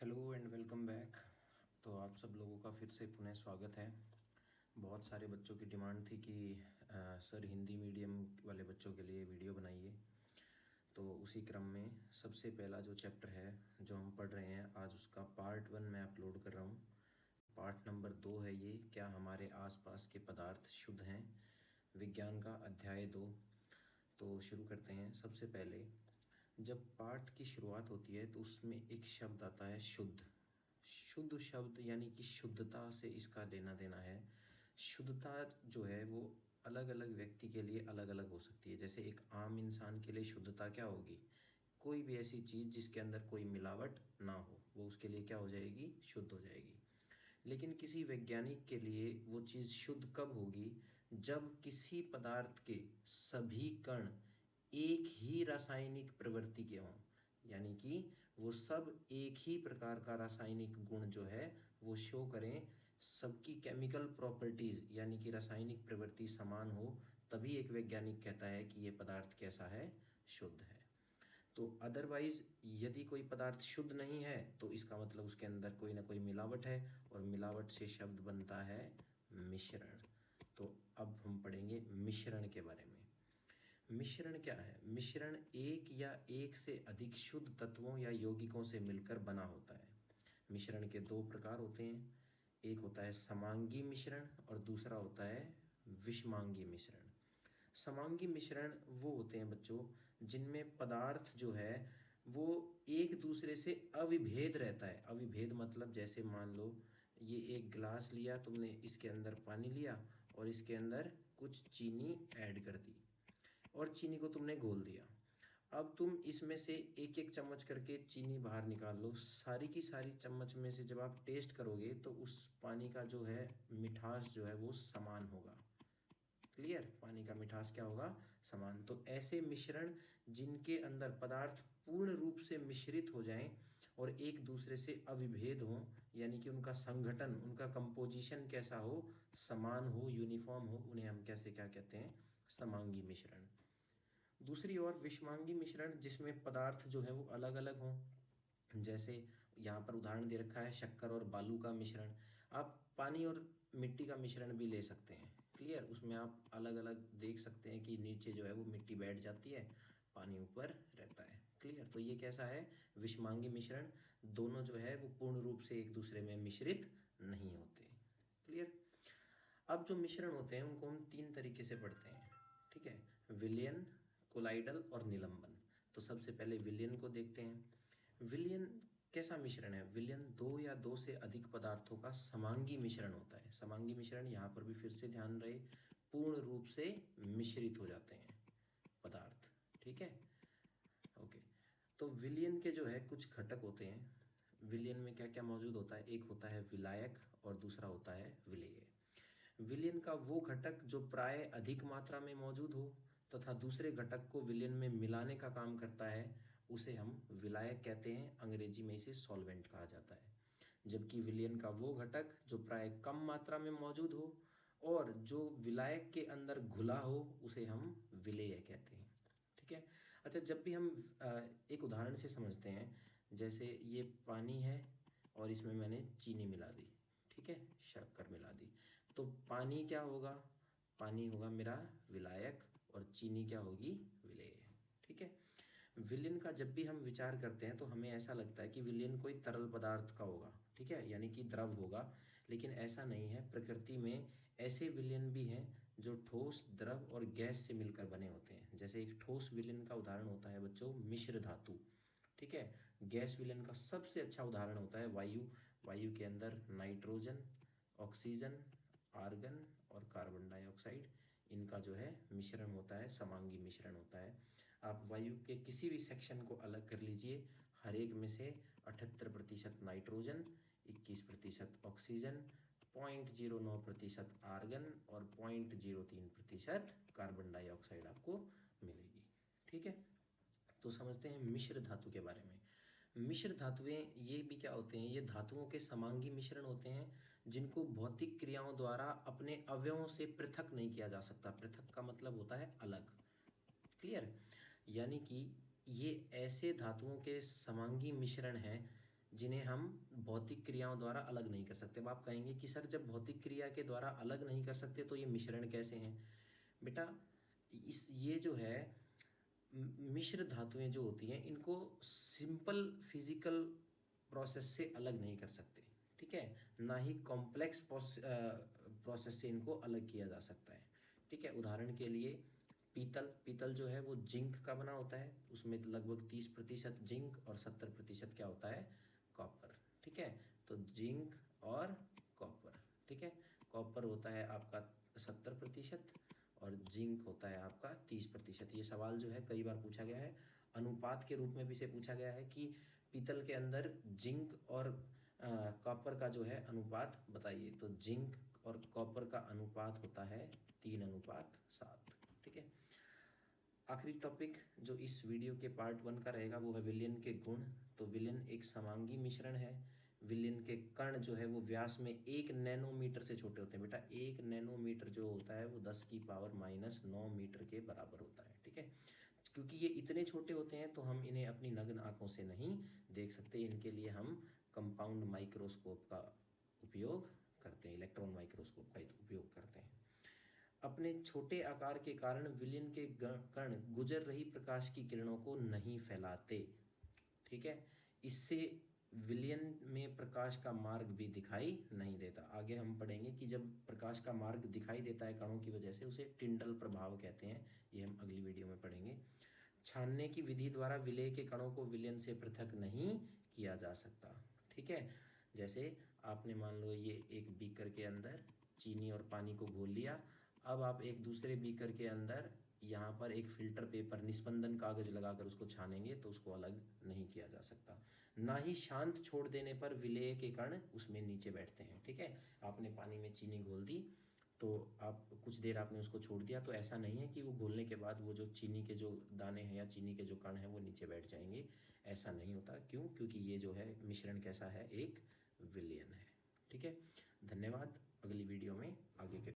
Hello and welcome back. तो आप सब लोगों का फिर से पुनः स्वागत है। बहुत सारे बच्चों की डिमांड थी कि सर हिंदी मीडियम वाले बच्चों के लिए वीडियो बनाइए। तो उसी क्रम में सबसे पहला जो चैप्टर है जो हम पढ़ रहे हैं आज, उसका पार्ट 1 मैं अपलोड कर रहा हूँ। पार्ट नंबर 2 है ये, क्या हमारे आसपास के पदार्थ शुद्ध हैं, विज्ञान का अध्याय 2। तो शुरू करते हैं। सबसे पहले जब पाठ की शुरुआत होती है तो उसमें एक शब्द आता है शुद्ध। शुद्ध शब्द यानी कि शुद्धता से इसका लेना देना है। शुद्धता जो है वो अलग अलग व्यक्ति के लिए अलग अलग हो सकती है। जैसे एक आम इंसान के लिए शुद्धता क्या होगी, कोई भी ऐसी चीज़ जिसके अंदर कोई मिलावट ना हो वो उसके लिए क्या हो जाएगी, शुद्ध हो जाएगी। लेकिन किसी वैज्ञानिक के लिए वो चीज़ शुद्ध कब होगी, जब किसी पदार्थ के सभी कण एक ही रासायनिक प्रवृत्ति के हों, यानी कि वो सब एक ही प्रकार का रासायनिक गुण जो है वो शो करें, सबकी केमिकल प्रॉपर्टीज़ यानी कि रासायनिक प्रवृत्ति समान हो, तभी एक वैज्ञानिक कहता है कि ये पदार्थ कैसा है, शुद्ध है। तो अदरवाइज यदि कोई पदार्थ शुद्ध नहीं है तो इसका मतलब उसके अंदर कोई ना कोई मिलावट है, और मिलावट से शब्द बनता है मिश्रण। तो अब हम पढ़ेंगे मिश्रण के बारे में। मिश्रण क्या है? मिश्रण एक या एक से अधिक शुद्ध तत्वों या यौगिकों से मिलकर बना होता है। मिश्रण के दो प्रकार होते हैं, एक होता है समांगी मिश्रण और दूसरा होता है विषमांगी मिश्रण। समांगी मिश्रण वो होते हैं बच्चों जिनमें पदार्थ जो है वो एक दूसरे से अविभेद रहता है। अविभेद मतलब जैसे मान लो ये एक गिलास लिया तुमने, इसके अंदर पानी लिया और इसके अंदर कुछ चीनी ऐड कर दी और चीनी को तुमने घोल दिया। अब तुम इसमें से एक एक चम्मच करके चीनी बाहर निकाल लो। सारी की सारी चम्मच में से जब आप टेस्ट करोगे तो उस पानी का जो है मिठास जो है वो समान होगा। क्लियर? पानी का मिठास क्या होगा, समान। तो ऐसे मिश्रण जिनके अंदर पदार्थ पूर्ण रूप से मिश्रित हो जाएं और एक दूसरे से अविभेद हों, यानी कि उनका संगठन, उनका कंपोजिशन कैसा हो, समान हो, यूनिफॉर्म हो, उन्हें हम कैसे क्या कहते हैं, समांगी मिश्रण। दूसरी ओर विषमांगी मिश्रण जिसमें पदार्थ जो है वो अलग अलग हों। जैसे यहाँ पर उदाहरण दे रखा है शक्कर और बालू का मिश्रण। आप पानी और मिट्टी का मिश्रण भी ले सकते हैं। क्लियर? उसमें आप अलग अलग देख सकते हैं कि नीचे जो है वो मिट्टी बैठ जाती है, पानी ऊपर रहता है। क्लियर? तो ये कैसा है, विषमांगी मिश्रण। दोनों जो है वो पूर्ण रूप से एक दूसरे में मिश्रित नहीं होते। क्लियर? अब जो मिश्रण होते हैं उनको हम तीन तरीके से पढ़ते हैं। ठीक है, विलयन, कोलाइडल और निलंबन। तो सबसे पहले विलयन को देखते हैं। विलयन कैसा मिश्रण है? विलयन दो या दो से अधिक पदार्थों का समांगी मिश्रण होता है। समांगी मिश्रण, यहाँ पर भी फिर से ध्यान रहे, पूर्ण रूप से मिश्रित हो जाते हैं पदार्थ। ठीक है, ओके। तो विलयन के जो है कुछ घटक होते हैं। विलयन में क्या क्या मौजूद होता है? एक होता है विलायक और दूसरा होता है विलेय। विलयन का वो घटक जो प्राय अधिक मात्रा में मौजूद हो तथा दूसरे घटक को विलयन में मिलाने का काम करता है, उसे हम विलायक कहते हैं। अंग्रेजी में इसे सॉल्वेंट कहा जाता है। जबकि विलयन का वो घटक जो प्राय कम मात्रा में मौजूद हो और जो विलायक के अंदर घुला हो, उसे हम विलेय कहते हैं। ठीक है। अच्छा, जब भी हम एक उदाहरण से समझते हैं, जैसे ये पानी है और इसमें मैंने चीनी मिला दी, ठीक है, शक्कर मिला दी, तो पानी क्या होगा, पानी होगा मेरा विलायक और चीनी क्या होगी, विलेय। ठीक है। विलयन का जब भी हम विचार करते हैं तो हमें ऐसा लगता है कि विलयन कोई तरल पदार्थ का होगा, ठीक है, यानी कि द्रव होगा, लेकिन ऐसा नहीं है। प्रकृति में ऐसे विलयन भी हैं जो ठोस, द्रव और गैस से मिलकर बने होते हैं। जैसे एक ठोस विलयन का उदाहरण होता है बच्चों मिश्र धातु। ठीक है। गैस विलयन का सबसे अच्छा उदाहरण होता है वायु। वायु के अंदर नाइट्रोजन, ऑक्सीजन, आर्गन और कार्बन डाइऑक्साइड, इनका जो है मिश्रण होता है, समांगी मिश्रण होता है। आप वायु के किसी भी सेक्शन को अलग कर लीजिए, हर एक में से 78% नाइट्रोजन, 21% ऑक्सीजन, 0.09% आर्गन और 0.03% कार्बन डाइऑक्साइड आपको मिलेगी। ठीक है। तो समझते हैं मिश्र धातु के बारे में। मिश्र धातुएं ये भी क्या होते हैं, ये धातुओं के समांगी मिश्रण होते हैं जिनको भौतिक क्रियाओं द्वारा अपने अवयवों से पृथक नहीं किया जा सकता। पृथक का मतलब होता है अलग। क्लियर? यानी कि ये ऐसे धातुओं के समांगी मिश्रण हैं जिन्हें हम भौतिक क्रियाओं द्वारा अलग नहीं कर सकते। अब आप कहेंगे कि सर जब भौतिक क्रिया के द्वारा अलग नहीं कर सकते तो ये मिश्रण कैसे हैं? बेटा ये जो है मिश्र धातुएं जो होती हैं इनको सिंपल फिजिकल प्रोसेस से अलग नहीं कर सकते, ठीक है, ना ही कॉम्प्लेक्स प्रोसेस से इनको अलग किया जा सकता है, ठीक है। उदाहरण के लिए पीतल जो है वो जिंक का बना होता है, उसमें लगभग 30% जिंक और 70% क्या होता है? कॉपर, ठीक है। तो जिंक और कॉपर, ठीक है, कॉपर होता है आपका 70% और जिंक होता है आपका 30%। ये सवाल जो है कई बार पूछा गया है, अनुपात के रूप में भी इसे पूछा गया है कि पीतल के अंदर जिंक और कॉपर का जो है अनुपात बताइए। तो जिंक और कॉपर का अनुपात होता है 3:7, ठीक है। आखिरी टॉपिक जो इस वीडियो के पार्ट 1 का रहेगा वो है विलयन के गुण। तो विलयन एक समांगी मिश्रण है। विलयन के कण जो है वो व्यास में 1 नैनोमीटर से छोटे होते हैं। बेटा 1 नैनोमीटर जो होता है वो 10⁻⁹ मीटर के बराबर होता है, ठीक है। क्योंकि ये इतने छोटे होते हैं तो हम इन्हें अपनी नग्न आंखों से नहीं देख सकते, इनके लिए हम कंपाउंड माइक्रोस्कोप का उपयोग करते हैं, इलेक्ट्रॉन माइक्रोस्कोप का उपयोग करते हैं। अपने छोटे आकार के कारण विलयन के कण गुजर रही प्रकाश की किरणों को नहीं फैलाते, ठीक है। इससे विलयन में प्रकाश का मार्ग भी दिखाई नहीं देता। आगे हम पढ़ेंगे कि जब प्रकाश का मार्ग दिखाई देता है कणों की वजह से उसे टिंडल प्रभाव कहते हैं, ये हम अगली वीडियो में पढ़ेंगे। छानने की विधि द्वारा विलेय के कणों को विलयन से पृथक नहीं किया जा सकता, ठीक है। जैसे आपने मान लो ये एक बीकर के अंदर चीनी और पानी को घोल लिया, अब आप एक दूसरे बीकर के अंदर यहाँ पर एक फिल्टर पेपर निस्पंदन कागज लगाकर उसको छानेंगे तो उसको अलग नहीं किया जा सकता। ना ही शांत छोड़ देने पर विलेय के कण उसमें नीचे बैठते हैं, ठीक है। आपने पानी में चीनी घोल दी तो आप कुछ देर आपने उसको छोड़ दिया तो ऐसा नहीं है कि वो घोलने के बाद वो जो चीनी के जो दाने हैं या चीनी के जो कण हैं वो नीचे बैठ जाएंगे, ऐसा नहीं होता। क्यों? क्योंकि ये जो है मिश्रण कैसा है? एक विलयन है, ठीक है। धन्यवाद। अगली वीडियो में आगे के